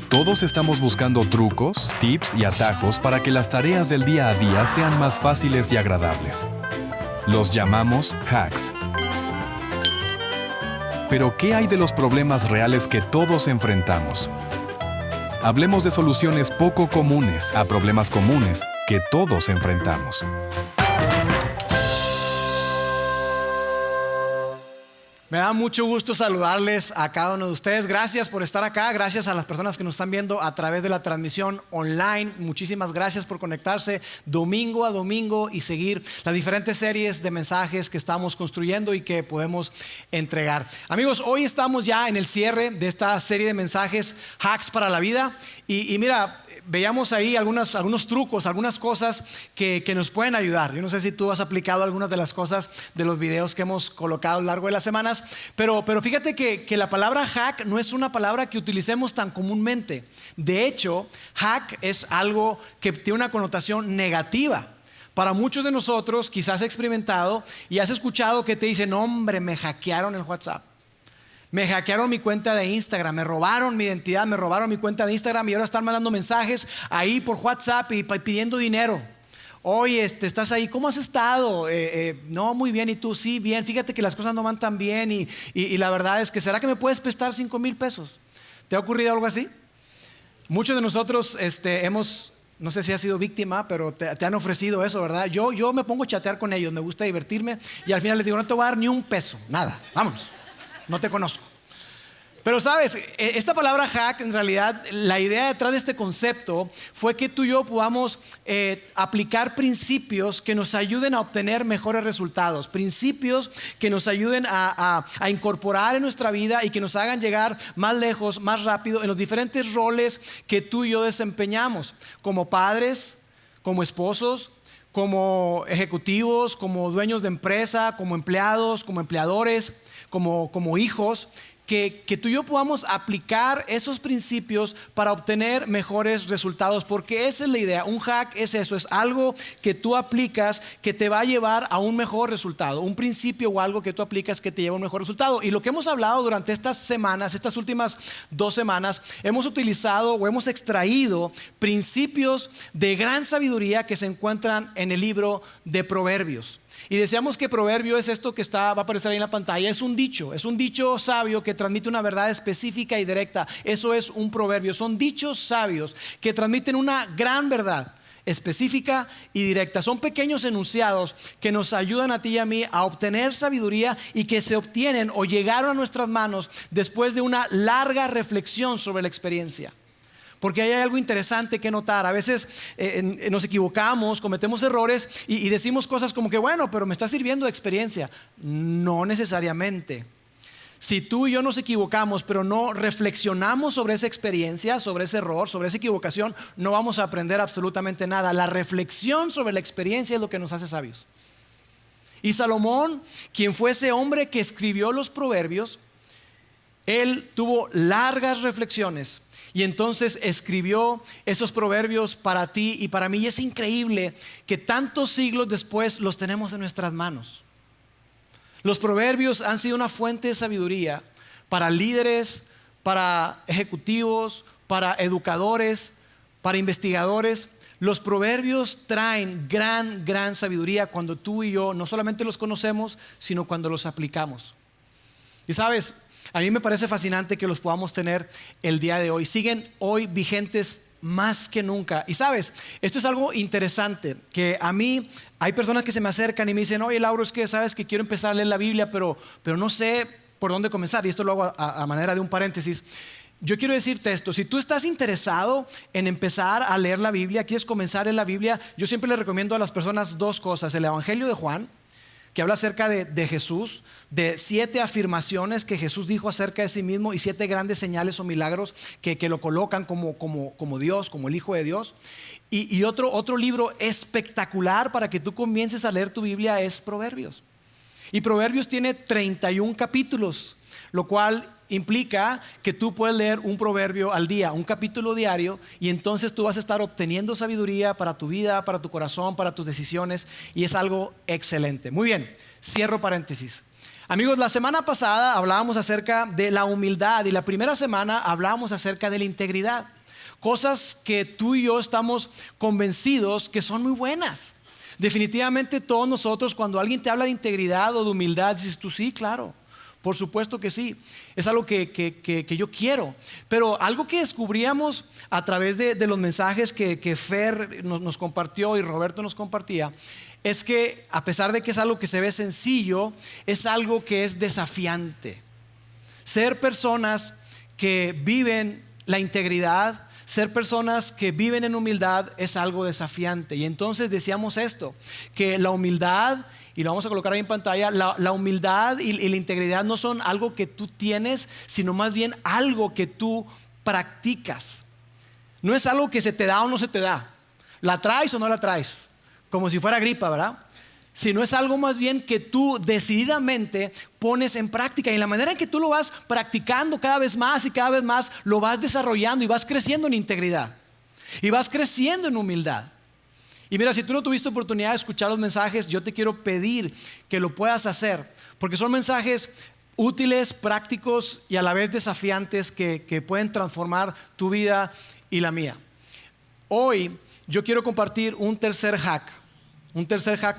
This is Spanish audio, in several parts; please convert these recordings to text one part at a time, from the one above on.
Todos estamos buscando trucos, tips y atajos para que las tareas del día a día sean más fáciles y agradables. Los llamamos hacks. Pero, ¿qué hay de los problemas reales que todos enfrentamos? Hablemos de soluciones poco comunes a problemas comunes que todos enfrentamos. Me da mucho gusto saludarles a cada uno de ustedes. Gracias por estar acá. Gracias a las personas que nos están viendo a través de la transmisión online. Muchísimas gracias por conectarse domingo a domingo y seguir las diferentes series de mensajes que estamos construyendo y que podemos entregar. Amigos, hoy estamos ya en el cierre de esta serie de mensajes Hacks para la Vida. Y mira, veíamos ahí algunos trucos, algunas cosas que nos pueden ayudar. Yo no sé si tú has aplicado algunas de las cosas de los videos que hemos colocado a lo largo de las semanas, pero fíjate que la palabra hack no es una palabra que utilicemos tan comúnmente. De hecho, hack es algo que tiene una connotación negativa. Para muchos de nosotros, quizás has experimentado y has escuchado que te dicen: hombre, me hackearon el WhatsApp. Me hackearon mi cuenta de Instagram, me robaron mi identidad, me robaron mi cuenta de Instagram y ahora están mandando mensajes ahí por WhatsApp y pidiendo dinero. Oye, estás ahí, ¿cómo has estado? No, muy bien, ¿y tú? Sí, bien, fíjate que las cosas no van tan bien y la verdad es que, ¿será que me puedes prestar 5,000 pesos? ¿Te ha ocurrido algo así? Muchos de nosotros no sé si has sido víctima, pero te han ofrecido eso, ¿verdad? Yo me pongo a chatear con ellos, me gusta divertirme y al final les digo: no te voy a dar ni un peso, nada, vámonos. No te conozco. Pero sabes, esta palabra hack, en realidad, la idea detrás de este concepto fue que tú y yo podamos aplicar principios que nos ayuden a obtener mejores resultados. Principios que nos ayuden a incorporar en nuestra vida y que nos hagan llegar más lejos, más rápido en los diferentes roles que tú y yo desempeñamos. Como padres, como esposos, como ejecutivos, como dueños de empresa, como empleados, como empleadores, como hijos, que tú y yo podamos aplicar esos principios para obtener mejores resultados, porque esa es la idea. Un hack es eso, es algo que tú aplicas que te va a llevar a un mejor resultado, un principio o algo que tú aplicas que te lleva a un mejor resultado. Y lo que hemos hablado durante estas semanas, estas últimas 2 semanas, hemos utilizado o hemos extraído principios de gran sabiduría que se encuentran en el libro de Proverbios. Y decíamos que proverbio es esto que va a aparecer ahí en la pantalla. Es un dicho sabio que transmite una verdad específica y directa. Eso es un proverbio. Son dichos sabios que transmiten una gran verdad específica y directa. Son pequeños enunciados que nos ayudan a ti y a mí a obtener sabiduría y que se obtienen o llegaron a nuestras manos después de una larga reflexión sobre la experiencia. Porque hay algo interesante que notar. A veces nos equivocamos, cometemos errores y decimos cosas como que, bueno, pero me está sirviendo de experiencia. No necesariamente. Si tú y yo nos equivocamos, pero no reflexionamos sobre esa experiencia, sobre ese error, sobre esa equivocación, no vamos a aprender absolutamente nada. La reflexión sobre la experiencia es lo que nos hace sabios. Y Salomón, quien fue ese hombre que escribió los proverbios, él tuvo largas reflexiones. Y entonces escribió esos proverbios para ti y para mí. Y es increíble que tantos siglos después los tenemos en nuestras manos. Los proverbios han sido una fuente de sabiduría para líderes, para ejecutivos, para educadores, para investigadores. Los proverbios traen gran sabiduría cuando tú y yo no solamente los conocemos, sino cuando los aplicamos. Y sabes, a mí me parece fascinante que los podamos tener el día de hoy. Siguen hoy vigentes más que nunca. Y sabes, esto es algo interesante, que a mí hay personas que se me acercan y me dicen: oye, Lauro, es que sabes que quiero empezar a leer la Biblia, pero no sé por dónde comenzar. Y esto lo hago a manera de un paréntesis. Yo quiero decirte esto: si tú estás interesado en empezar a leer la Biblia, quieres comenzar en la Biblia, yo siempre le recomiendo a las personas 2 cosas. El Evangelio de Juan, que habla acerca de Jesús, de 7 afirmaciones que Jesús dijo acerca de sí mismo y 7 grandes señales o milagros que lo colocan como Dios, como el Hijo de Dios. Y otro libro espectacular para que tú comiences a leer tu Biblia es Proverbios. Y Proverbios tiene 31 capítulos, lo cual implica que tú puedes leer un proverbio al día, un capítulo diario, y entonces tú vas a estar obteniendo sabiduría para tu vida, para tu corazón, para tus decisiones, y es algo excelente. Muy bien, cierro paréntesis. Amigos, la semana pasada hablábamos acerca de la humildad y la primera semana hablábamos acerca de la integridad. Cosas que tú y yo estamos convencidos que son muy buenas. Definitivamente todos nosotros, cuando alguien te habla de integridad o de humildad, dices tú, sí, claro, por supuesto que sí. Es algo que yo quiero. Pero algo que descubríamos a través de los mensajes que Fer nos compartió y Roberto nos compartía, es que a pesar de que es algo que se ve sencillo, es algo que es desafiante. Ser personas que viven la integridad, ser personas que viven en humildad es algo desafiante. Y entonces decíamos esto, que la humildad, y lo vamos a colocar ahí en pantalla, la humildad y la integridad no son algo que tú tienes, sino más bien algo que tú practicas. No es algo que se te da o no se te da. ¿La traes o no la traes? Como si fuera gripa, ¿verdad? Sino es algo más bien que tú decididamente pones en práctica. Y la manera en que tú lo vas practicando cada vez más y cada vez más, lo vas desarrollando y vas creciendo en integridad. Y vas creciendo en humildad. Y mira, si tú no tuviste oportunidad de escuchar los mensajes, yo te quiero pedir que lo puedas hacer. Porque son mensajes útiles, prácticos y a la vez desafiantes que pueden transformar tu vida y la mía. Hoy yo quiero compartir un tercer hack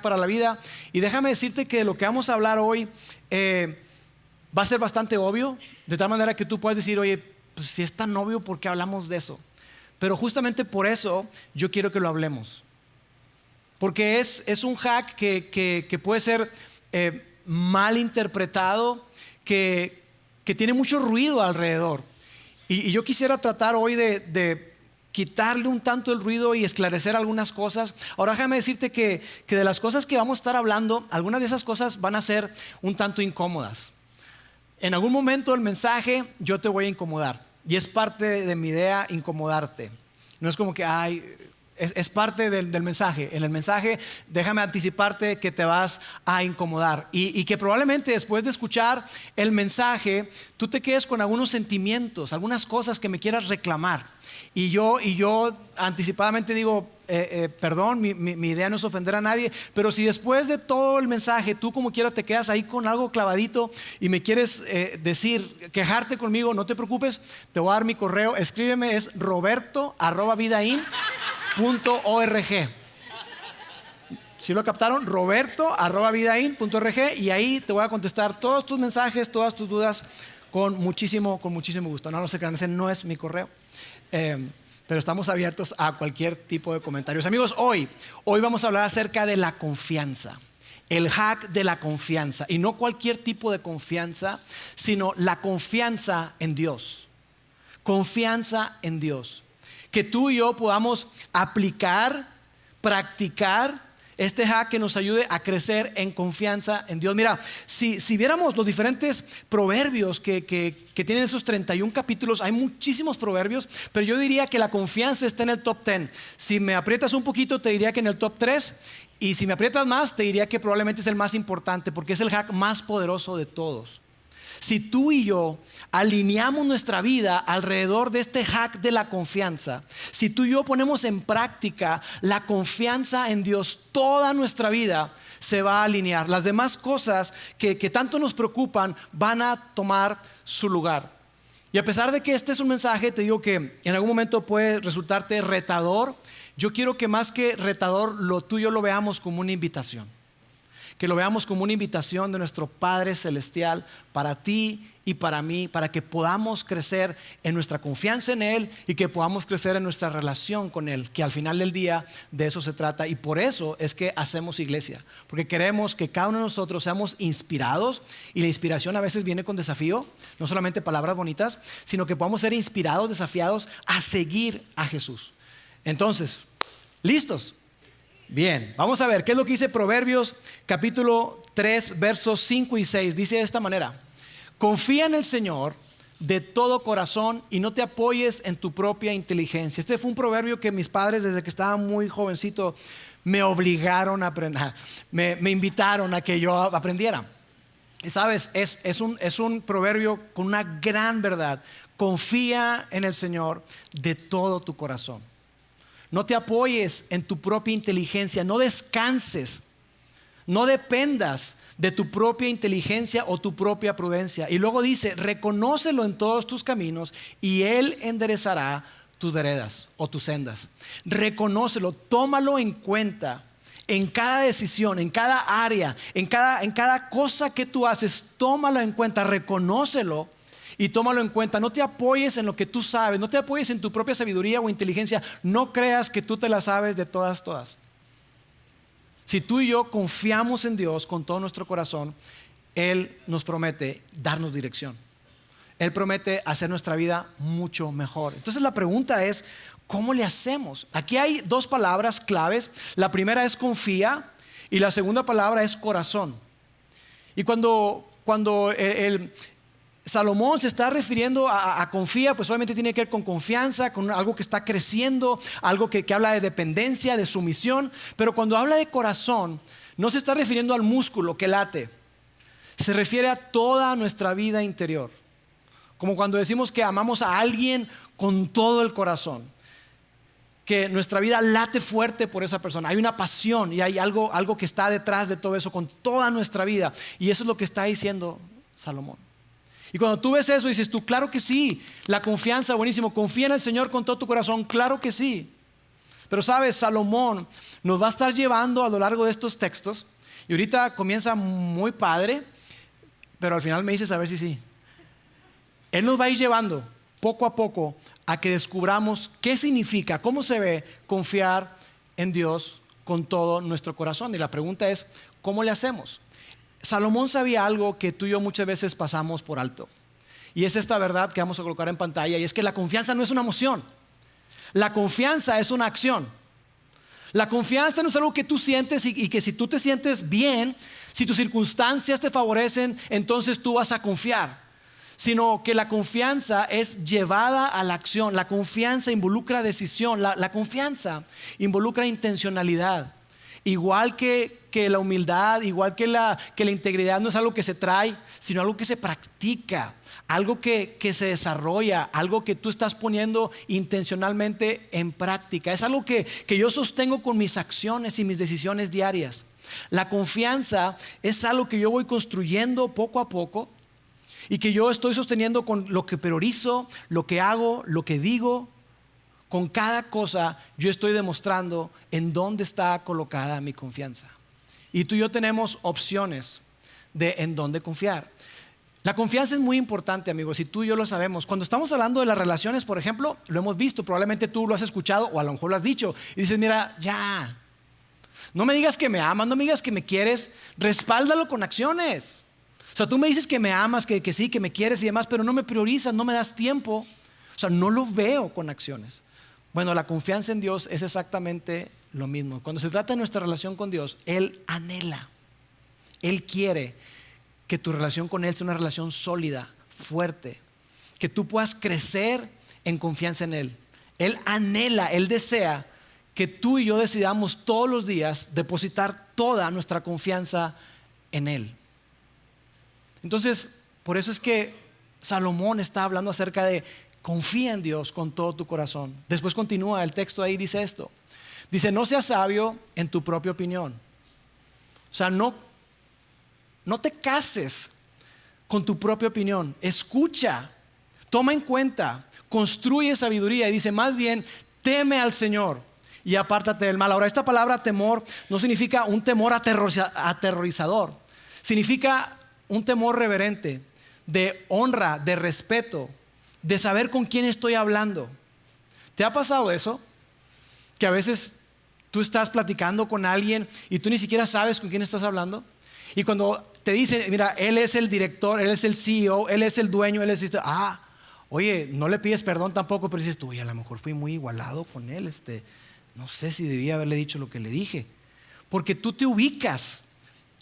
para la vida. Y déjame decirte que lo que vamos a hablar hoy va a ser bastante obvio, de tal manera que tú puedes decir, oye, pues si es tan obvio, ¿por qué hablamos de eso? Pero justamente por eso yo quiero que lo hablemos. Porque es un hack que puede ser mal interpretado, que tiene mucho ruido alrededor. Y yo quisiera tratar hoy de quitarle un tanto el ruido y esclarecer algunas cosas. Ahora déjame decirte que de las cosas que vamos a estar hablando, algunas de esas cosas van a ser un tanto incómodas. En algún momento del mensaje yo te voy a incomodar. Y es parte de mi idea incomodarte. No es como que, es parte del mensaje. En el mensaje déjame anticiparte que te vas a incomodar. Y que probablemente después de escuchar el mensaje, tú te quedes con algunos sentimientos, algunas cosas que me quieras reclamar. Y yo anticipadamente digo, perdón, mi idea no es ofender a nadie, pero si después de todo el mensaje tú como quiera te quedas ahí con algo clavadito y me quieres quejarte conmigo, no te preocupes, te voy a dar mi correo, escríbeme, es roberto@vidain.org. ¿Sí lo captaron? roberto@vidain.org, y ahí te voy a contestar todos tus mensajes, todas tus dudas con muchísimo gusto. No se crean, ese no es mi correo. Pero estamos abiertos a cualquier tipo de comentarios. Amigos, hoy vamos a hablar acerca de la confianza. El hack de la confianza. Y no cualquier tipo de confianza, sino la confianza en Dios. Confianza en Dios. Que tú y yo podamos aplicar, practicar este hack que nos ayude a crecer en confianza en Dios. Mira, si viéramos los diferentes proverbios que tienen esos 31 capítulos, hay muchísimos proverbios, pero yo diría que la confianza está en el top 10. Si me aprietas un poquito, te diría que en el top 3. Y si me aprietas más, te diría que probablemente es el más importante, porque es el hack más poderoso de todos. Si tú y yo alineamos nuestra vida alrededor de este hack de la confianza, si tú y yo ponemos en práctica la confianza en Dios, toda nuestra vida se va a alinear. Las demás cosas que tanto nos preocupan van a tomar su lugar. Y a pesar de que este es un mensaje, te digo que en algún momento puede resultarte retador. Yo quiero que más que retador, lo tuyo lo veamos como una invitación. Que lo veamos como una invitación de nuestro Padre Celestial para ti y para mí, para que podamos crecer en nuestra confianza en Él y que podamos crecer en nuestra relación con Él, que al final del día de eso se trata. Y por eso es que hacemos iglesia, porque queremos que cada uno de nosotros seamos inspirados, y la inspiración a veces viene con desafío, no solamente palabras bonitas, sino que podamos ser inspirados, desafiados a seguir a Jesús. Entonces, ¿listos? Bien, vamos a ver qué es lo que dice Proverbios capítulo 3 versos 5 y 6. Dice de esta manera: confía en el Señor de todo corazón y no te apoyes en tu propia inteligencia. Este fue un proverbio que mis padres, desde que estaba muy jovencito, me obligaron a aprender, me invitaron a que yo aprendiera. Y sabes, es un proverbio con una gran verdad. Confía en el Señor de todo tu corazón. No te apoyes en tu propia inteligencia, no descanses, no dependas de tu propia inteligencia o tu propia prudencia. Y luego dice, reconócelo en todos tus caminos y Él enderezará tus veredas o tus sendas. Reconócelo, tómalo en cuenta en cada decisión, en cada área, en cada cosa que tú haces. Tómalo en cuenta, reconócelo y tómalo en cuenta. No te apoyes en lo que tú sabes, no te apoyes en tu propia sabiduría o inteligencia. No creas que tú te la sabes de todas. Si tú y yo confiamos en Dios con todo nuestro corazón, Él nos promete darnos dirección. Él promete hacer nuestra vida mucho mejor. Entonces la pregunta es, ¿cómo le hacemos? Aquí hay dos palabras claves. La primera es confía y la segunda palabra es corazón. Y cuando Salomón se está refiriendo a confía, pues obviamente tiene que ver con confianza, con algo que está creciendo, algo que habla de dependencia, de sumisión. Pero cuando habla de corazón, no se está refiriendo al músculo que late. Se refiere a toda nuestra vida interior. Como cuando decimos que amamos a alguien con todo el corazón, que nuestra vida late fuerte por esa persona. Hay una pasión y hay algo que está detrás de todo eso con toda nuestra vida. Y eso es lo que está diciendo Salomón. Y cuando tú ves eso dices tú, claro que sí, la confianza, buenísimo, confía en el Señor con todo tu corazón, claro que sí. Pero sabes, Salomón nos va a estar llevando a lo largo de estos textos. Y ahorita comienza muy padre, pero al final me dices a ver si sí. Él nos va a ir llevando poco a poco a que descubramos qué significa, cómo se ve confiar en Dios con todo nuestro corazón. Y la pregunta es, ¿cómo le hacemos? Salomón sabía algo que tú y yo muchas veces pasamos por alto. Y es esta verdad que vamos a colocar en pantalla, y es que la confianza no es una emoción. La confianza es una acción. La confianza no es algo que tú sientes y que si tú te sientes bien, si tus circunstancias te favorecen, entonces tú vas a confiar. Sino que la confianza es llevada a la acción. La confianza involucra decisión. La confianza involucra intencionalidad. Igual que la humildad, igual que la integridad no es algo que se trae, sino algo que se practica, algo que se desarrolla, algo que tú estás poniendo intencionalmente en práctica. Es algo que yo sostengo con mis acciones y mis decisiones diarias. La confianza es algo que yo voy construyendo poco a poco y que yo estoy sosteniendo con lo que priorizo, lo que hago, lo que digo. Con cada cosa yo estoy demostrando en dónde está colocada mi confianza. Y tú y yo tenemos opciones de en dónde confiar. La confianza es muy importante, amigos, y tú y yo lo sabemos. Cuando estamos hablando de las relaciones, por ejemplo, lo hemos visto, probablemente tú lo has escuchado o a lo mejor lo has dicho. Y dices, mira, ya, no me digas que me amas, no me digas que me quieres, respáldalo con acciones. O sea, tú me dices que me amas, que sí, que me quieres y demás, pero no me priorizas, no me das tiempo. O sea, no lo veo con acciones. Bueno, la confianza en Dios es exactamente lo mismo. Cuando se trata de nuestra relación con Dios, Él anhela, Él quiere que tu relación con Él sea una relación sólida, fuerte, que tú puedas crecer en confianza en Él. Él anhela, Él desea que tú y yo decidamos todos los días depositar toda nuestra confianza en Él. Entonces, por eso es que Salomón está hablando acerca de confía en Dios con todo tu corazón. Después continúa el texto ahí, dice esto. Dice, no seas sabio en tu propia opinión. O sea, no te cases con tu propia opinión. Escucha, toma en cuenta, construye sabiduría. Y dice, más bien, teme al Señor y apártate del mal. Ahora, esta palabra temor no significa un temor aterrorizador. Significa un temor reverente, de honra, de respeto, de saber con quién estoy hablando. ¿Te ha pasado eso? Que a veces tú estás platicando con alguien y tú ni siquiera sabes con quién estás hablando. Y cuando te dicen, mira, él es el director, él es el CEO, él es el dueño, él es esto. Oye, no le pides perdón tampoco, pero dices tú, oye, a lo mejor fui muy igualado con él. No sé si debía haberle dicho lo que le dije. Porque tú te ubicas,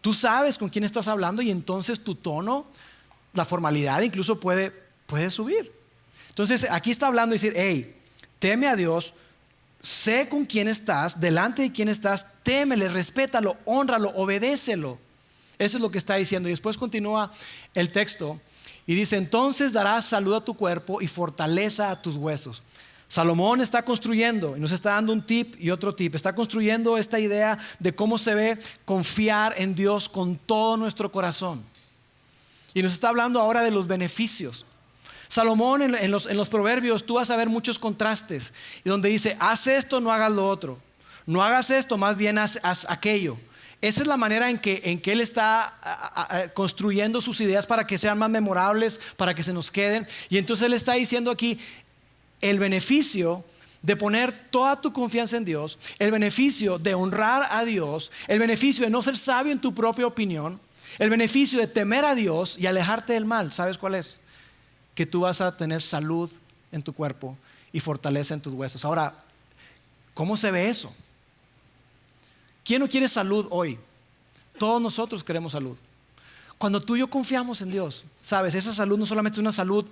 tú sabes con quién estás hablando y entonces tu tono, la formalidad incluso puede subir. Entonces aquí está hablando y decir, hey, teme a Dios, sé con quién estás, delante de quién estás, témele, respétalo, hónralo, obedécelo. Eso es lo que está diciendo. Y después continúa el texto y dice, entonces darás salud a tu cuerpo y fortaleza a tus huesos. Salomón está construyendo y nos está dando un tip y otro tip. Está construyendo esta idea de cómo se ve confiar en Dios con todo nuestro corazón. Y nos está hablando ahora de los beneficios. Salomón en los proverbios tú vas a ver muchos contrastes, y donde dice, haz esto, no hagas lo otro. No hagas esto, más bien haz aquello. Esa es la manera en que él está construyendo sus ideas para que sean más memorables, para que se nos queden. Y entonces él está diciendo aquí el beneficio de poner toda tu confianza en Dios, el beneficio de honrar a Dios, el beneficio de no ser sabio en tu propia opinión, el beneficio de temer a Dios y alejarte del mal. ¿Sabes cuál es? Que tú vas a tener salud en tu cuerpo y fortaleza en tus huesos. Ahora, ¿cómo se ve eso? ¿Quién no quiere salud hoy? Todos nosotros queremos salud. Cuando tú y yo confiamos en Dios, sabes, esa salud no solamente es una salud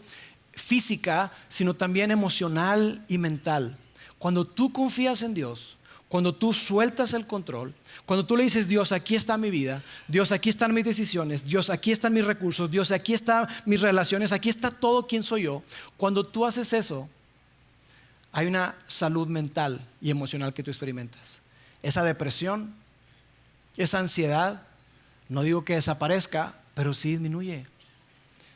física, sino también emocional y mental. Cuando tú confías en Dios, cuando tú sueltas el control, cuando tú le dices, Dios, aquí está mi vida, Dios, aquí están mis decisiones, Dios, aquí están mis recursos, Dios, aquí están mis relaciones, aquí está todo quien soy yo. Cuando tú haces eso, hay una salud mental y emocional que tú experimentas. Esa depresión, esa ansiedad, no digo que desaparezca, pero sí disminuye.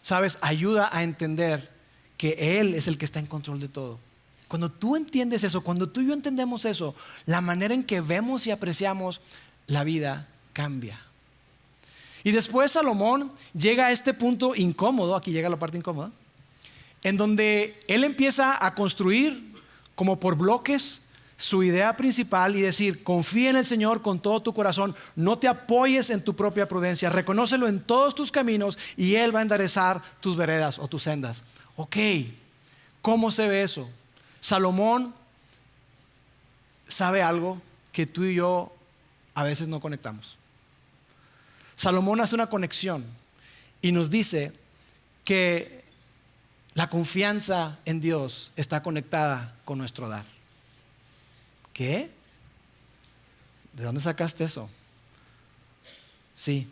Sabes, ayuda a entender que Él es el que está en control de todo. Cuando tú entiendes eso, cuando tú y yo entendemos eso, la manera en que vemos y apreciamos la vida cambia. Y después Salomón llega a este punto incómodo, aquí llega la parte incómoda, en donde él empieza a construir como por bloques su idea principal y decir, confía en el Señor con todo tu corazón, no te apoyes en tu propia prudencia, reconócelo en todos tus caminos y Él va a enderezar tus veredas o tus sendas. Ok, ¿cómo se ve eso? Salomón sabe algo que tú y yo a veces no conectamos. Salomón hace una conexión y nos dice que la confianza en Dios está conectada con nuestro dar. ¿Qué? ¿De dónde sacaste eso? Sí.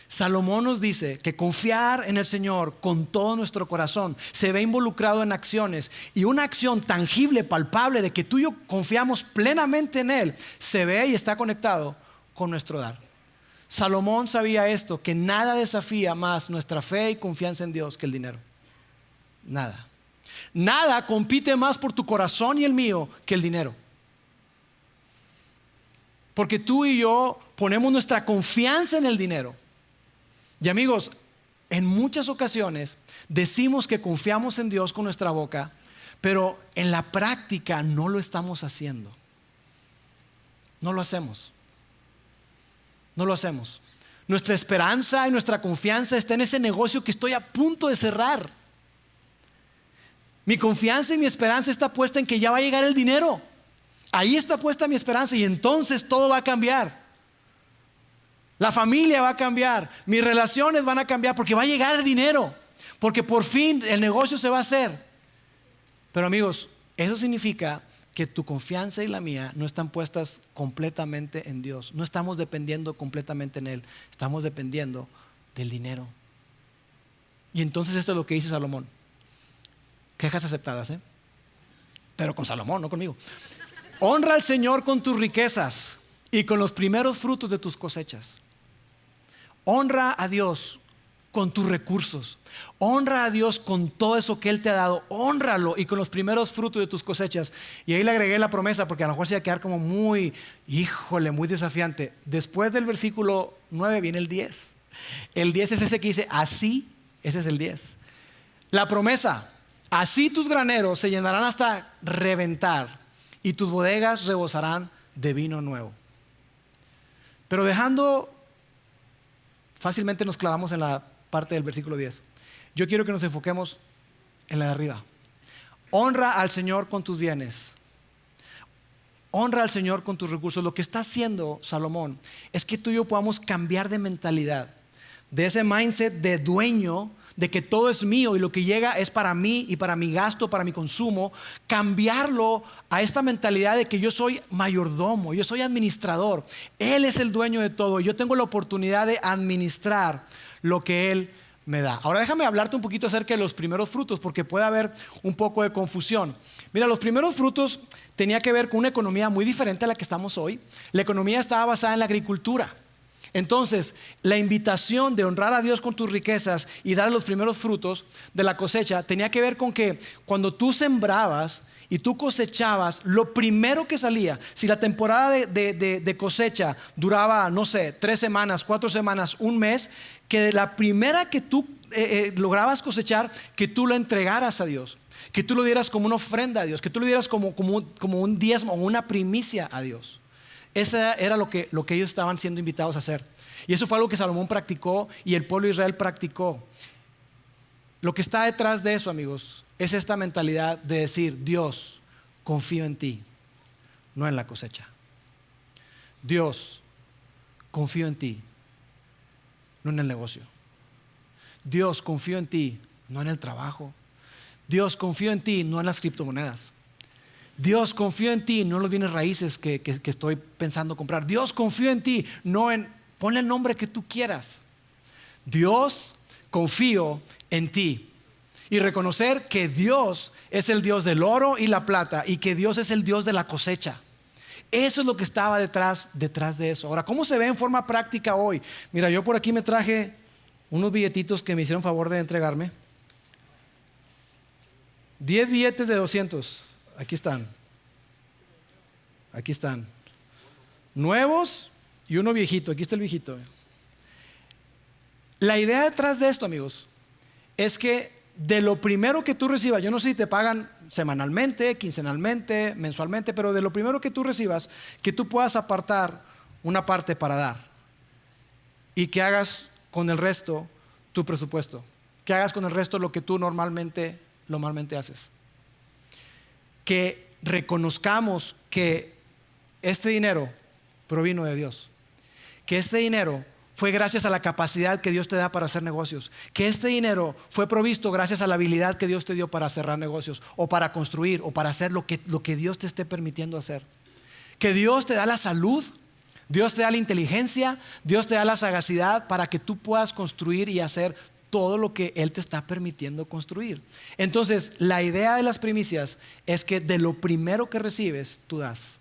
Salomón nos dice que confiar en el Señor con todo nuestro corazón se ve involucrado en acciones, y una acción tangible, palpable, de que tú y yo confiamos plenamente en Él, se ve y está conectado con nuestro dar. Salomón sabía esto, que nada desafía más nuestra fe y confianza en Dios que el dinero. Nada. Nada compite más por tu corazón y el mío que el dinero. Porque tú y yo ponemos nuestra confianza en el dinero. Y amigos, en muchas ocasiones decimos que confiamos en Dios con nuestra boca, pero en la práctica no lo estamos haciendo. No lo hacemos. No lo hacemos. Nuestra esperanza y nuestra confianza está en ese negocio que estoy a punto de cerrar. Mi confianza y mi esperanza está puesta en que ya va a llegar el dinero. Ahí está puesta mi esperanza y entonces todo va a cambiar. La familia va a cambiar, mis relaciones van a cambiar porque va a llegar el dinero, porque por fin el negocio se va a hacer. Pero amigos, eso significa que tu confianza y la mía no están puestas completamente en Dios. No estamos dependiendo completamente en Él, estamos dependiendo del dinero. Y entonces esto es lo que dice Salomón. Quejas aceptadas, pero con Salomón, no conmigo. Honra al Señor con tus riquezas y con los primeros frutos de tus cosechas. Honra a Dios con tus recursos. Honra a Dios con todo eso que Él te ha dado. Hónralo y con los primeros frutos de tus cosechas. Y ahí le agregué la promesa porque a lo mejor se iba a quedar como muy desafiante. Después del versículo 9 viene el 10. El 10 es ese que dice así, ese es el 10. La promesa, así tus graneros se llenarán hasta reventar y tus bodegas rebosarán de vino nuevo. Pero fácilmente nos clavamos en la parte del versículo 10. Yo quiero que nos enfoquemos en la de arriba. Honra al Señor con tus bienes. Honra al Señor con tus recursos. Lo que está haciendo Salomón es que tú y yo podamos cambiar de mentalidad, de ese mindset de dueño, de que todo es mío y lo que llega es para mí y para mi gasto, para mi consumo, cambiarlo a esta mentalidad de que yo soy mayordomo, yo soy administrador. Él es el dueño de todo y yo tengo la oportunidad de administrar lo que Él me da. Ahora déjame hablarte un poquito acerca de los primeros frutos, porque puede haber un poco de confusión. Mira, los primeros frutos tenía que ver con una economía muy diferente a la que estamos hoy. La economía estaba basada en la agricultura. Entonces, la invitación de honrar a Dios con tus riquezas y dar los primeros frutos de la cosecha tenía que ver con que cuando tú sembrabas y tú cosechabas, lo primero que salía, si la temporada de cosecha duraba, no sé, 3 semanas, 4 semanas, un mes, que la primera que tú lograbas cosechar, que tú la entregaras a Dios, que tú lo dieras como una ofrenda a Dios, que tú lo dieras como un diezmo o una primicia a Dios. Eso era lo que ellos estaban siendo invitados a hacer. Y eso fue algo que Salomón practicó y el pueblo de Israel practicó. Lo que está detrás de eso, amigos, es esta mentalidad de decir: Dios, confío en ti, no en la cosecha. Dios, confío en ti, no en el negocio. Dios, confío en ti, no en el trabajo. Dios, confío en ti, no en las criptomonedas. Dios, confío en ti, no en los bienes raíces que estoy pensando comprar. Dios, confío en ti, no en... Ponle el nombre que tú quieras. Dios, confío en ti. Y reconocer que Dios es el Dios del oro y la plata y que Dios es el Dios de la cosecha. Eso es lo que estaba detrás de eso. Ahora, ¿cómo se ve en forma práctica hoy? Mira, yo por aquí me traje unos billetitos que me hicieron favor de entregarme. 10 billetes de 200. Aquí están. Aquí están. Nuevos y uno viejito. Aquí está el viejito. La idea detrás de esto, amigos, es que de lo primero que tú recibas, yo no sé si te pagan semanalmente, quincenalmente, mensualmente, pero de lo primero que tú recibas, que tú puedas apartar una parte para dar y que hagas con el resto tu presupuesto, que hagas con el resto lo que tú normalmente haces. Que reconozcamos que este dinero provino de Dios, que este dinero fue gracias a la capacidad que Dios te da para hacer negocios, que este dinero fue provisto gracias a la habilidad que Dios te dio para cerrar negocios o para construir o para hacer lo que Dios te esté permitiendo hacer, que Dios te da la salud, Dios te da la inteligencia, Dios te da la sagacidad para que tú puedas construir y hacer todo lo que Él te está permitiendo construir. Entonces, la idea de las primicias es que de lo primero que recibes, tú das.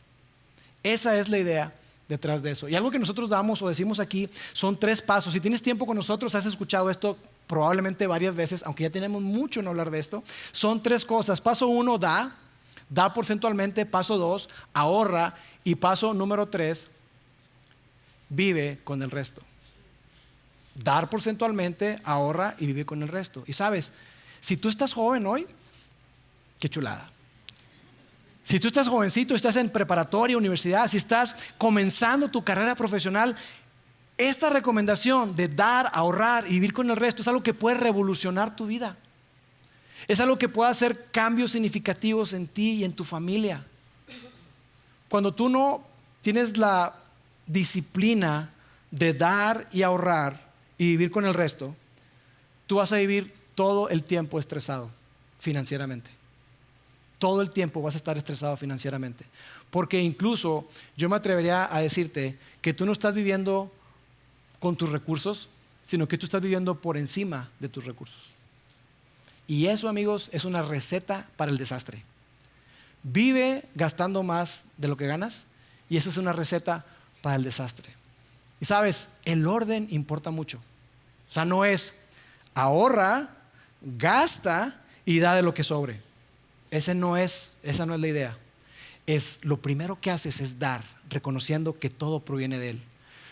Esa es la idea detrás de eso. Y algo que nosotros damos o decimos aquí son 3 pasos. Si tienes tiempo con nosotros, has escuchado esto probablemente varias veces, aunque ya tenemos mucho en hablar de esto. Son 3 cosas. Paso 1, da porcentualmente. Paso 2, ahorra. Y paso número 3, vive con el resto. Dar porcentualmente, ahorra y vive con el resto. Y sabes, si tú estás joven hoy, qué chulada. Si tú estás jovencito, estás en preparatoria, universidad, si estás comenzando tu carrera profesional, esta recomendación de dar, ahorrar y vivir con el resto es algo que puede revolucionar tu vida. Es algo que puede hacer cambios significativos en ti y en tu familia. Cuando tú no tienes la disciplina de dar y ahorrar y vivir con el resto, tú vas a vivir todo el tiempo estresado financieramente. Todo el tiempo vas a estar estresado financieramente. Porque incluso yo me atrevería a decirte que tú no estás viviendo con tus recursos, sino que tú estás viviendo por encima de tus recursos. Y eso, amigos, es una receta para el desastre. Vive gastando más de lo que ganas y eso es una receta para el desastre. Y sabes, el orden importa mucho. O sea, no es ahorra, gasta y da de lo que sobre. Esa no es la idea. Es lo primero que haces es dar, reconociendo que todo proviene de Él,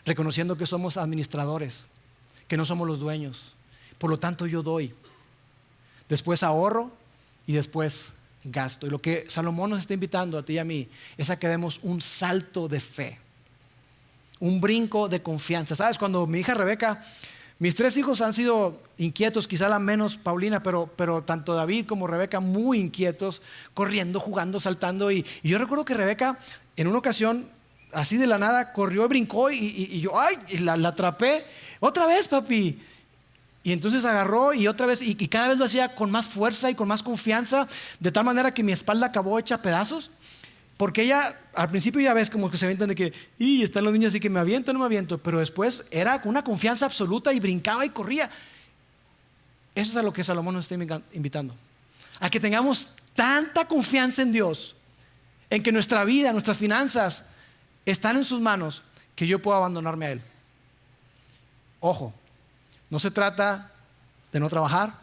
reconociendo que somos administradores, que no somos los dueños. Por lo tanto, yo doy. Después ahorro y después gasto. Y lo que Salomón nos está invitando a ti y a mí es a que demos un salto de fe, un brinco de confianza. ¿Sabes? Cuando mi hija Rebeca, mis 3 hijos han sido inquietos, quizá la menos Paulina, pero tanto David como Rebeca muy inquietos, corriendo, jugando, saltando. Y yo recuerdo que Rebeca en una ocasión, así de la nada, corrió y brincó y yo, la atrapé. Otra vez, papi. Y entonces agarró y otra vez, y cada vez lo hacía con más fuerza y con más confianza, de tal manera que mi espalda acabó hecha pedazos. Porque ella, al principio ya ves como que se avientan de que, están los niños así que me aviento o no me aviento. Pero después era con una confianza absoluta y brincaba y corría. Eso es a lo que Salomón nos está invitando. A que tengamos tanta confianza en Dios, en que nuestra vida, nuestras finanzas están en sus manos, que yo puedo abandonarme a Él. Ojo, no se trata de no trabajar,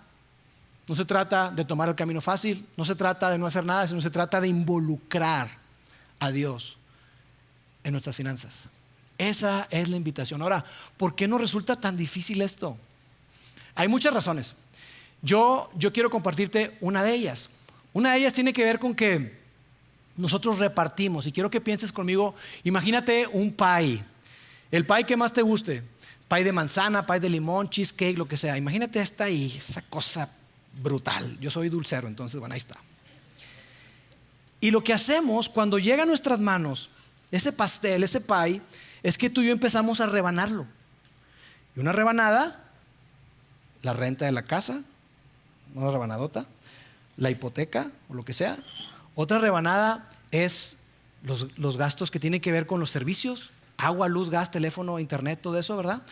no se trata de tomar el camino fácil, no se trata de no hacer nada, sino se trata de involucrar a Dios en nuestras finanzas. Esa es la invitación. Ahora, ¿por qué nos resulta tan difícil esto? Hay muchas razones. Yo quiero compartirte una de ellas. Una de ellas tiene que ver con que nosotros repartimos, y quiero que pienses conmigo. Imagínate un pie, el pie que más te guste, pie de manzana, pie de limón, cheesecake, lo que sea. Imagínate esa cosa brutal. Yo soy dulcero, entonces bueno, ahí está. Y lo que hacemos cuando llega a nuestras manos ese pastel, ese pie, es que tú y yo empezamos a rebanarlo. Y una rebanada, la renta de la casa, una rebanadota, la hipoteca o lo que sea. Otra rebanada es los gastos que tienen que ver con los servicios, agua, luz, gas, teléfono, internet, todo eso, ¿verdad?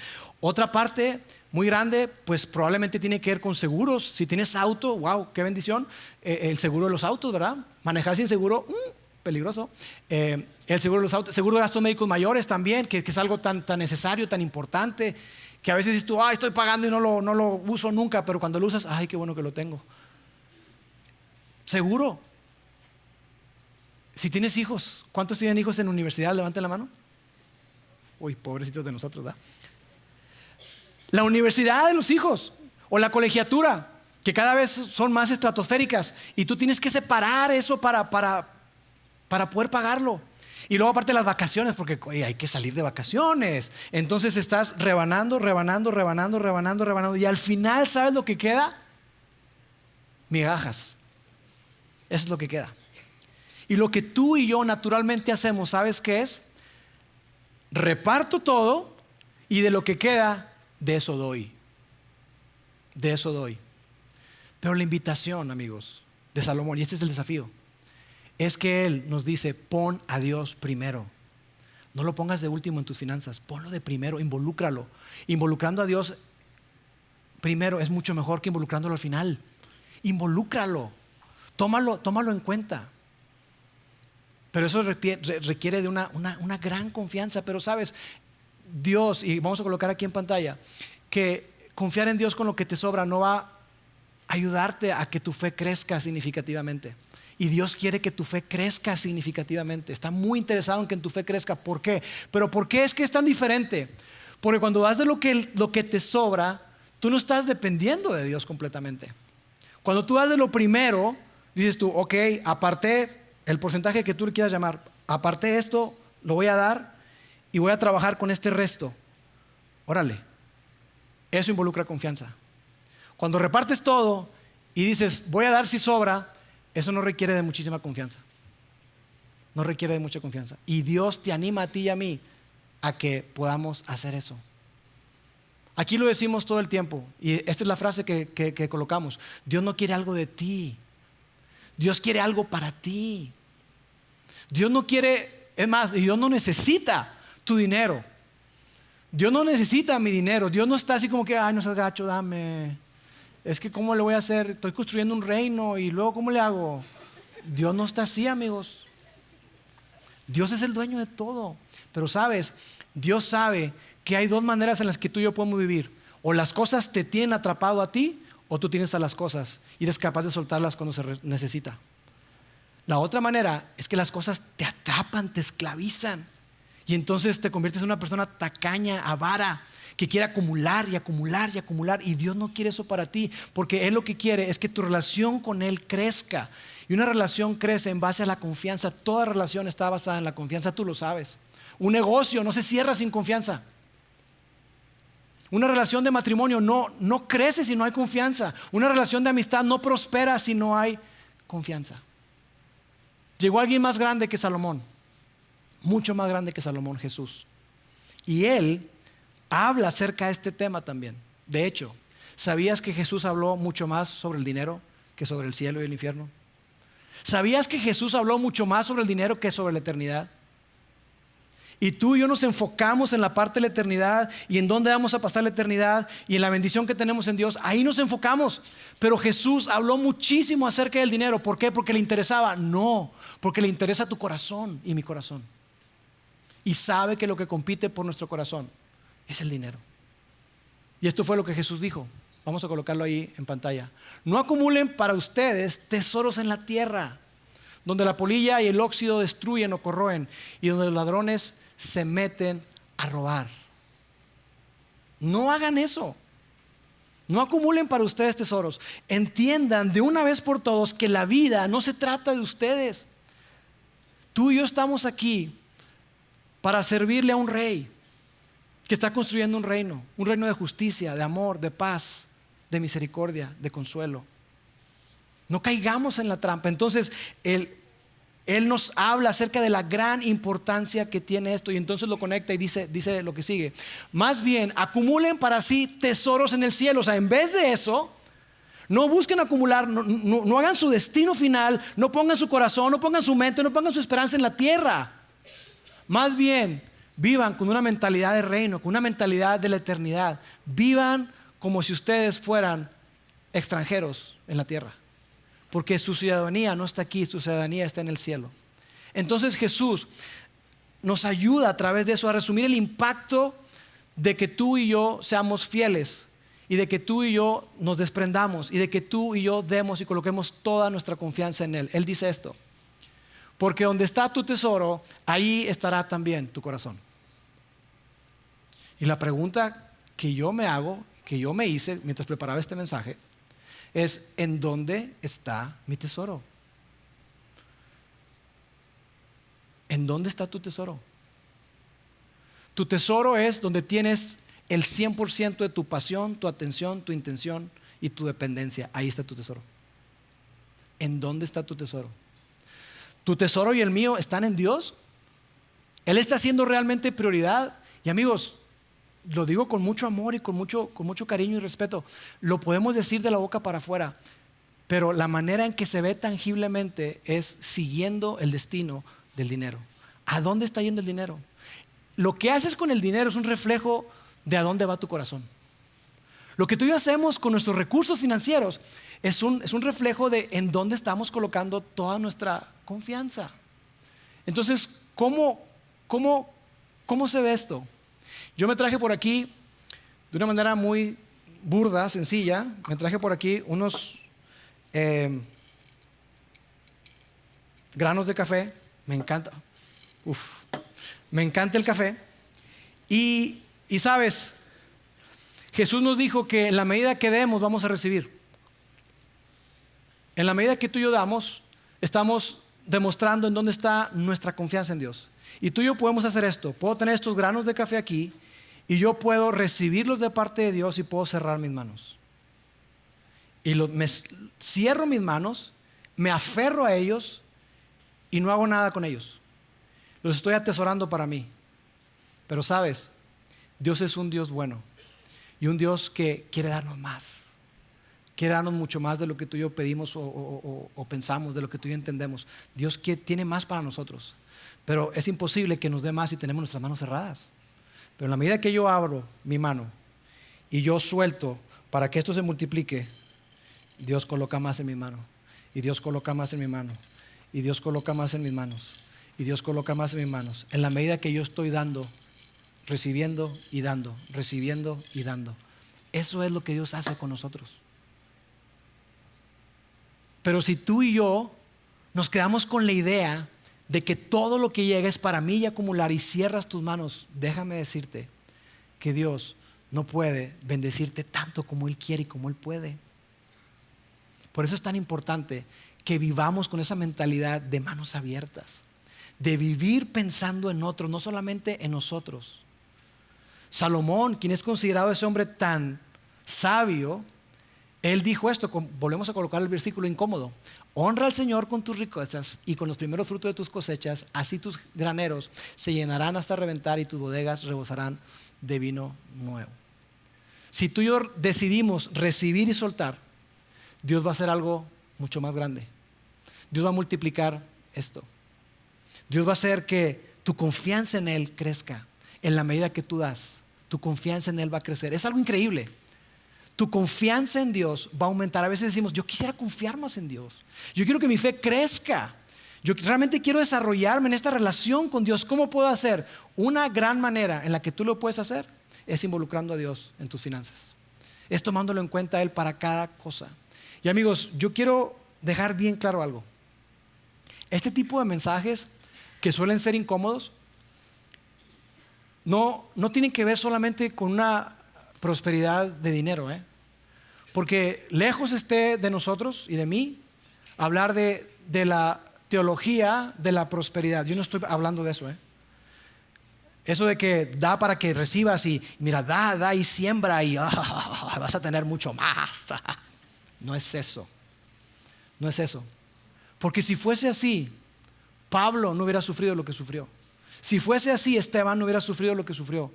Otra parte muy grande, pues probablemente tiene que ver con seguros. Si tienes auto, wow, qué bendición, el seguro de los autos, ¿verdad? Manejar sin seguro, peligroso. El seguro de los autos, seguro de gastos médicos mayores también, que es algo tan necesario, tan importante, que a veces dices tú, estoy pagando y no lo uso nunca, pero cuando lo usas, qué bueno que lo tengo. Seguro. Si tienes hijos, ¿cuántos tienen hijos en la universidad? Levanten la mano. Uy, pobrecitos de nosotros, ¿verdad? La universidad de los hijos o la colegiatura, que cada vez son más estratosféricas, y tú tienes que separar eso para poder pagarlo. Y luego aparte las vacaciones, porque hay que salir de vacaciones. Entonces estás rebanando, y al final, ¿sabes lo que queda? Migajas. Eso es lo que queda. Y lo que tú y yo naturalmente hacemos, ¿sabes qué es? Reparto todo, y de lo que queda, de eso doy. De eso doy. Pero la invitación, amigos, de Salomón, y este es el desafío, es que él nos dice: pon a Dios primero. No lo pongas de último en tus finanzas, ponlo de primero, involúcralo. Involucrando a Dios primero es mucho mejor que involucrándolo al final. Involúcralo, tómalo en cuenta. Pero eso requiere de una gran confianza. Pero sabes, Dios, y vamos a colocar aquí en pantalla, que confiar en Dios con lo que te sobra no va a ayudarte a que tu fe crezca significativamente. Y Dios quiere que tu fe crezca significativamente. Está muy interesado en que tu fe crezca. ¿Por qué? Pero ¿por qué es que es tan diferente? Porque cuando das de lo que te sobra, tú no estás dependiendo de Dios completamente. Cuando tú das de lo primero, dices tú, ok, aparté el porcentaje que tú le quieras llamar, aparté esto, lo voy a dar y voy a trabajar con este resto. Órale, eso involucra confianza. Cuando repartes todo y dices, voy a dar si sobra, eso no requiere de muchísima confianza. No requiere de mucha confianza. Y Dios te anima a ti y a mí a que podamos hacer eso. Aquí lo decimos todo el tiempo, y esta es la frase que colocamos: Dios no quiere algo de ti, Dios quiere algo para ti. Dios no quiere, es más, Dios no necesita tu dinero. Dios no necesita mi dinero. Dios no está así como que, no seas gacho, dame. Es que ¿cómo le voy a hacer? Estoy construyendo un reino y luego ¿cómo le hago? Dios no está así, amigos. Dios es el dueño de todo. Pero sabes, Dios sabe que hay dos maneras en las que tú y yo podemos vivir. O las cosas te tienen atrapado a ti, o tú tienes a las cosas y eres capaz de soltarlas cuando se necesita. La otra manera es que las cosas te atrapan, te esclavizan, y entonces te conviertes en una persona tacaña, avara, que quiere acumular y acumular y acumular. Y Dios no quiere eso para ti, porque Él lo que quiere es que tu relación con Él crezca. Y una relación crece en base a la confianza. Toda relación está basada en la confianza, tú lo sabes. Un negocio no se cierra sin confianza. Una relación de matrimonio no crece si no hay confianza. Una relación de amistad no prospera si no hay confianza. Llegó alguien más grande que Salomón, mucho más grande que Salomón, Jesús. Y Él habla acerca de este tema también. De hecho, ¿sabías que Jesús habló mucho más sobre el dinero que sobre el cielo y el infierno? ¿Sabías que Jesús habló mucho más sobre el dinero que sobre la eternidad? Y tú y yo nos enfocamos en la parte de la eternidad y en dónde vamos a pasar la eternidad y en la bendición que tenemos en Dios. Ahí nos enfocamos. Pero Jesús habló muchísimo acerca del dinero. ¿Por qué? ¿Porque le interesaba? No, porque le interesa tu corazón y mi corazón. Y sabe que lo que compite por nuestro corazón es el dinero. Y esto fue lo que Jesús dijo. Vamos a colocarlo ahí en pantalla. No acumulen para ustedes tesoros en la tierra, donde la polilla y el óxido destruyen o corroen, y donde los ladrones se meten a robar. No hagan eso. No acumulen para ustedes tesoros. Entiendan de una vez por todos que la vida no se trata de ustedes. Tú y yo estamos aquí para servirle a un rey que está construyendo un reino de justicia, de amor, de paz, de misericordia, de consuelo. No caigamos en la trampa. Entonces, Él nos habla acerca de la gran importancia que tiene esto, y entonces lo conecta y dice lo que sigue. Más bien, acumulen para sí tesoros en el cielo. O sea, en vez de eso, no busquen acumular, no hagan su destino final, no pongan su corazón, no pongan su mente, no pongan su esperanza en la tierra. Más bien, vivan con una mentalidad de reino, con una mentalidad de la eternidad. Vivan como si ustedes fueran extranjeros en la tierra, porque su ciudadanía no está aquí, su ciudadanía está en el cielo. Entonces Jesús nos ayuda a través de eso a resumir el impacto de que tú y yo seamos fieles, y de que tú y yo nos desprendamos, y de que tú y yo demos y coloquemos toda nuestra confianza en Él. Él dice esto: porque donde está tu tesoro, ahí estará también tu corazón. Y la pregunta que yo me hago, que yo me hice mientras preparaba este mensaje, es: ¿en dónde está mi tesoro? ¿En dónde está tu tesoro? Tu tesoro es donde tienes el 100% de tu pasión, tu atención, tu intención y tu dependencia. Ahí está tu tesoro. ¿En dónde está tu tesoro? ¿Tu tesoro y el mío están en Dios? ¿Él está siendo realmente prioridad? Y amigos, lo digo con mucho amor y con mucho cariño y respeto. Lo podemos decir de la boca para afuera, pero la manera en que se ve tangiblemente es siguiendo el destino del dinero. ¿A dónde está yendo el dinero? Lo que haces con el dinero es un reflejo de a dónde va tu corazón. Lo que tú y yo hacemos con nuestros recursos financieros es un reflejo de en dónde estamos colocando toda nuestra confianza. Entonces, ¿cómo se ve esto? Yo me traje por aquí, de una manera muy burda, sencilla, me traje por aquí unos granos de café. Me encanta. Me encanta el café. Y sabes, Jesús nos dijo que en la medida que demos vamos a recibir. En la medida que tú y yo damos, estamos demostrando en dónde está nuestra confianza en Dios. Y tú y yo podemos hacer esto. Puedo tener estos granos de café aquí y yo puedo recibirlos de parte de Dios y puedo cerrar mis manos. Y me cierro mis manos, me aferro a ellos y no hago nada con ellos. Los estoy atesorando para mí. Pero sabes, Dios es un Dios bueno y un Dios que quiere darnos más. Quiere darnos mucho más de lo que tú y yo pedimos o pensamos, de lo que tú y yo entendemos. Dios tiene más para nosotros. Pero es imposible que nos dé más si tenemos nuestras manos cerradas. Pero en la medida que yo abro mi mano y yo suelto para que esto se multiplique, Dios coloca más en mi mano. Y Dios coloca más en mi mano. Y Dios coloca más en mis manos. Y Dios coloca más en mis manos. En la medida que yo estoy dando, recibiendo y dando, recibiendo y dando. Eso es lo que Dios hace con nosotros. Pero si tú y yo nos quedamos con la idea de que todo lo que llega es para mí y acumular, y cierras tus manos, déjame decirte que Dios no puede bendecirte tanto como Él quiere y como Él puede. Por eso es tan importante que vivamos con esa mentalidad de manos abiertas, de vivir pensando en otros, no solamente en nosotros. Salomón, quien es considerado ese hombre tan sabio, él dijo esto, volvemos a colocar el versículo incómodo: honra al Señor con tus riquezas y con los primeros frutos de tus cosechas, así tus graneros se llenarán hasta reventar y tus bodegas rebosarán de vino nuevo. Si tú y yo decidimos recibir y soltar, Dios va a hacer algo mucho más grande. Dios va a multiplicar esto. Dios va a hacer que tu confianza en Él crezca. En la medida que tú das, tu confianza en Él va a crecer. Es algo increíble. Tu confianza en Dios va a aumentar. A veces decimos: yo quisiera confiar más en Dios. Yo quiero que mi fe crezca. Yo realmente quiero desarrollarme en esta relación con Dios. ¿Cómo puedo hacer? Una gran manera en la que tú lo puedes hacer es involucrando a Dios en tus finanzas. Es tomándolo en cuenta a Él para cada cosa. Y amigos, yo quiero dejar bien claro algo. Este tipo de mensajes que suelen ser incómodos no tienen que ver solamente con una prosperidad de dinero, porque lejos esté de nosotros y de mí hablar de la teología de la prosperidad. Yo no estoy hablando de eso, Eso de que da para que recibas y mira, da y siembra y vas a tener mucho más. No es eso. No es eso. Porque si fuese así, Pablo no hubiera sufrido lo que sufrió. Si fuese así, Esteban no hubiera sufrido lo que sufrió.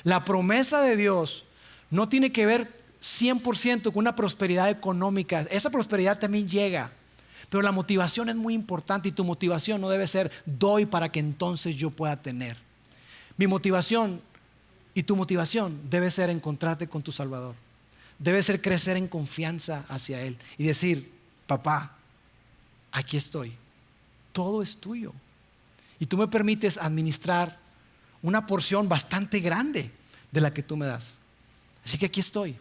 La promesa de Dios no tiene que ver 100% con una prosperidad económica. Esa prosperidad también llega. Pero la motivación es muy importante y tu motivación no debe ser doy para que entonces yo pueda tener. Mi motivación y tu motivación debe ser encontrarte con tu Salvador. Debe ser crecer en confianza hacia Él y decir, papá, aquí estoy, todo es tuyo. Y tú me permites administrar una porción bastante grande de la que tú me das. Así que aquí estoy.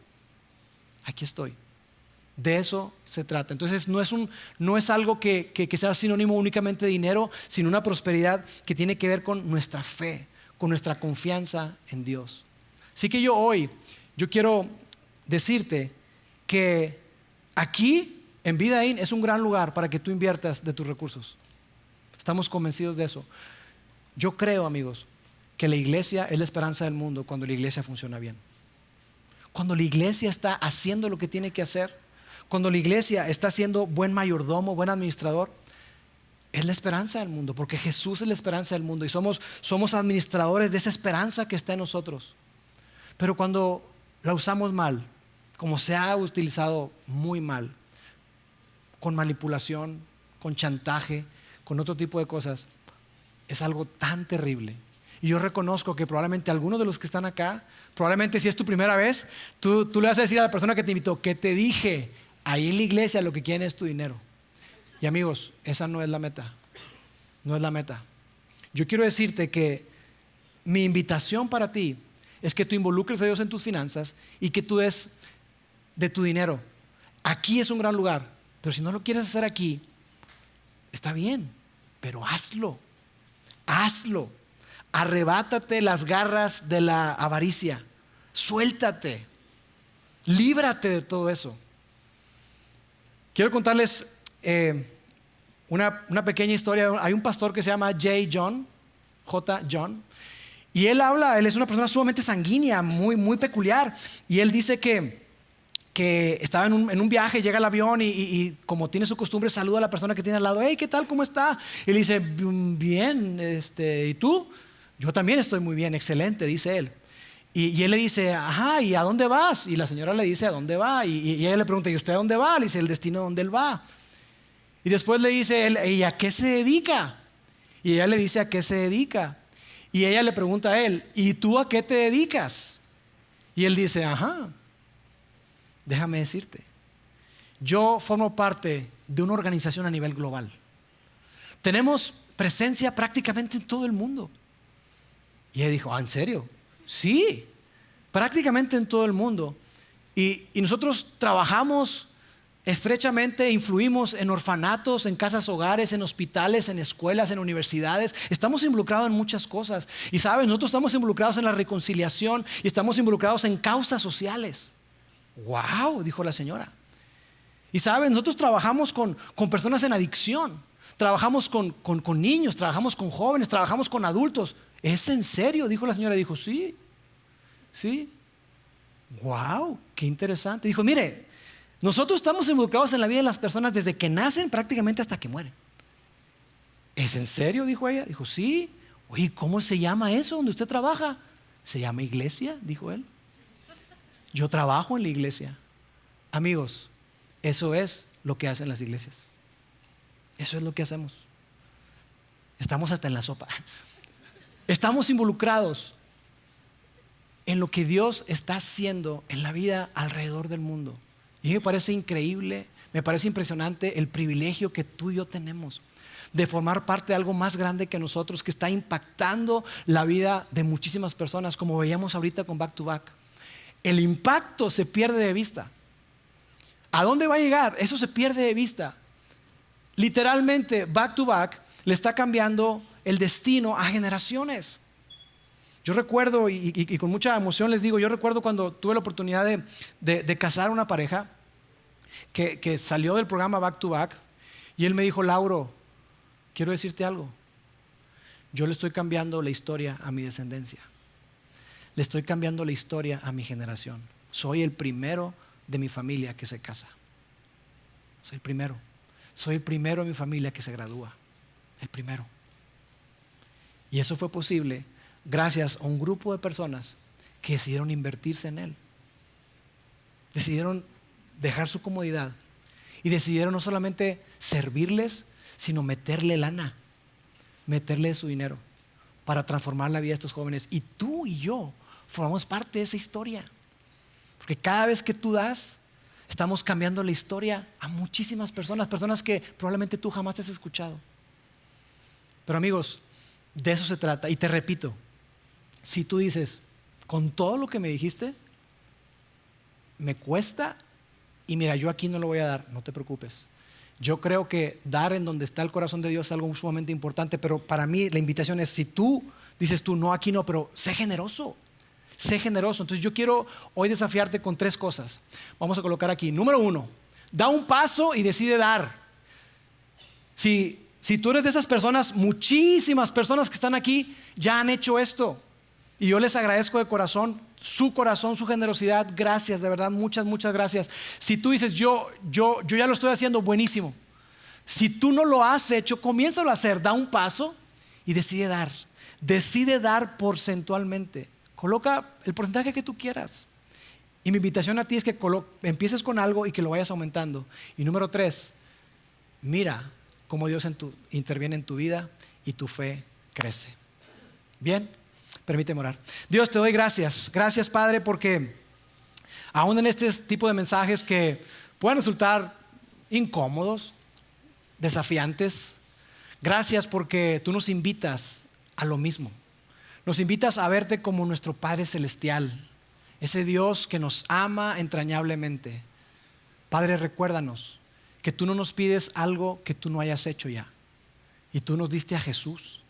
De eso se trata. Entonces no es algo que sea sinónimo únicamente de dinero, sino una prosperidad que tiene que ver con nuestra fe, con nuestra confianza en Dios. Así que yo quiero decirte que aquí en Vida In es un gran lugar para que tú inviertas de tus recursos. Estamos convencidos de eso. Yo creo, amigos, que la iglesia es la esperanza del mundo cuando la iglesia funciona bien. Cuando la iglesia está haciendo lo que tiene que hacer, cuando la iglesia está siendo buen mayordomo, buen administrador, es la esperanza del mundo, porque Jesús es la esperanza del mundo y somos administradores de esa esperanza que está en nosotros. Pero cuando la usamos mal, como se ha utilizado muy mal, con manipulación, con chantaje, con otro tipo de cosas, es algo tan terrible. Y yo reconozco que probablemente algunos de los que están acá, probablemente si es tu primera vez, tú le vas a decir a la persona que te invitó, que te dije, ahí en la iglesia lo que quieren es tu dinero. Y amigos, esa no es la meta. No es la meta. Yo quiero decirte que mi invitación para ti es que tú involucres a Dios en tus finanzas y que tú des de tu dinero. Aquí es un gran lugar, pero si no lo quieres hacer aquí, está bien, pero hazlo. Arrebátate las garras de la avaricia. Suéltate. Líbrate de todo eso. Quiero contarles una pequeña historia. Hay un pastor que se llama J. John, y él es una persona sumamente sanguínea, muy, muy peculiar. Y él dice que estaba en un viaje, llega al avión y como tiene su costumbre, saluda a la persona que tiene al lado. Hey, ¿qué tal? ¿Cómo está? Y le dice, bien, ¿y tú? Yo también estoy muy bien, excelente, dice él. Y él le dice, ajá, ¿y a dónde vas? Y la señora le dice, ¿a dónde va? Y ella le pregunta, ¿y usted a dónde va? Le dice, el destino donde él va. Y después le dice él, ¿y a qué se dedica? Y ella le dice, ¿a qué se dedica? Y ella le pregunta a él, ¿y tú a qué te dedicas? Y él dice, ajá, déjame decirte, yo formo parte de una organización a nivel global. Tenemos presencia prácticamente en todo el mundo. Y ella dijo, ¿en serio? Sí, prácticamente en todo el mundo. Y nosotros trabajamos estrechamente, influimos en orfanatos, en casas hogares, en hospitales, en escuelas, en universidades. Estamos involucrados en muchas cosas. Y saben, nosotros estamos involucrados en la reconciliación y estamos involucrados en causas sociales. ¡Wow! Dijo la señora. Y saben, nosotros trabajamos con personas en adicción. Trabajamos con niños, trabajamos con jóvenes, trabajamos con adultos. ¿Es en serio? Dijo la señora. Dijo, sí. ¡Wow! ¡Qué interesante! Dijo, mire, nosotros estamos involucrados en la vida de las personas desde que nacen prácticamente hasta que mueren. ¿Es en serio? Dijo ella. Dijo, sí. Oye, ¿cómo se llama eso donde usted trabaja? Se llama iglesia, dijo él. Yo trabajo en la iglesia. Amigos, eso es lo que hacen las iglesias. Eso es lo que hacemos. Estamos hasta en la sopa. Estamos involucrados en lo que Dios está haciendo en la vida alrededor del mundo. Y me parece increíble, me parece impresionante el privilegio que tú y yo tenemos. de formar parte de algo más grande que nosotros, que está impactando la vida de muchísimas personas, como veíamos ahorita con Back to Back. El impacto se pierde de vista. ¿A dónde va a llegar? Eso se pierde de vista. Literalmente, Back to Back le está cambiando el destino a generaciones. Yo recuerdo, y con mucha emoción les digo, yo recuerdo cuando tuve la oportunidad de casar a una pareja que salió del programa Back to Back, y él me dijo: Lauro, quiero decirte algo. Yo le estoy cambiando la historia a mi descendencia. Le estoy cambiando la historia a mi generación. Soy el primero de mi familia que se casa. Soy el primero. Soy el primero de mi familia que se gradúa. El primero. Y eso fue posible gracias a un grupo de personas que decidieron invertirse en él. Decidieron dejar su comodidad y decidieron no solamente servirles, sino meterle lana, meterle su dinero para transformar la vida de estos jóvenes. Y tú y yo formamos parte de esa historia, porque cada vez que tú das, estamos cambiando la historia a muchísimas personas, personas que probablemente tú jamás te has escuchado. Pero amigos, de eso se trata. Y te repito, si tú dices: con todo lo que me dijiste, me cuesta, y mira, yo aquí no lo voy a dar, no te preocupes. Yo creo que dar en donde está el corazón de Dios es algo sumamente importante, pero para mí la invitación es: si tú dices no, aquí no, pero sé generoso. Sé generoso. Entonces yo quiero hoy desafiarte con 3 cosas. Vamos a colocar aquí. Número 1, da un paso y decide dar. Si tú eres de esas personas, muchísimas personas que están aquí ya han hecho esto. Y yo les agradezco de corazón, su generosidad. Gracias, de verdad, muchas gracias. Si tú dices: yo ya lo estoy haciendo, buenísimo. Si tú no lo has hecho, comiénzalo a hacer. Da un paso y decide dar. Decide dar porcentualmente. Coloca el porcentaje que tú quieras. Y mi invitación a ti es que empieces con algo y que lo vayas aumentando. Y número 3, mira cómo Dios interviene en tu vida y tu fe crece. Bien, permíteme orar. Dios, te doy gracias. Gracias, Padre, porque aún en este tipo de mensajes que pueden resultar incómodos, desafiantes, gracias porque tú nos invitas a lo mismo. Nos invitas a verte como nuestro Padre Celestial, ese Dios que nos ama entrañablemente. Padre, recuérdanos que tú no nos pides algo que tú no hayas hecho ya. Y tú nos diste a Jesús,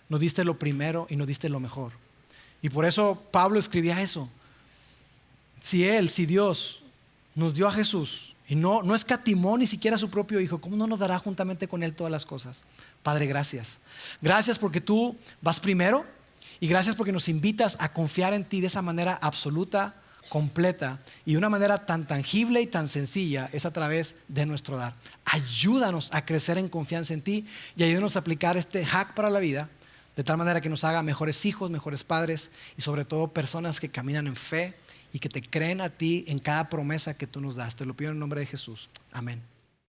nos diste lo primero y nos diste lo mejor. Y por eso Pablo escribía eso. Si Dios nos dio a Jesús y no escatimó ni siquiera a su propio Hijo, ¿cómo no nos dará juntamente con Él todas las cosas? Padre, gracias. Gracias porque tú vas primero. Y gracias porque nos invitas a confiar en ti de esa manera absoluta, completa, y de una manera tan tangible y tan sencilla es a través de nuestro dar. Ayúdanos a crecer en confianza en ti y ayúdanos a aplicar este hack para la vida de tal manera que nos haga mejores hijos, mejores padres y sobre todo personas que caminan en fe y que te creen a ti en cada promesa que tú nos das. Te lo pido en el nombre de Jesús. Amén.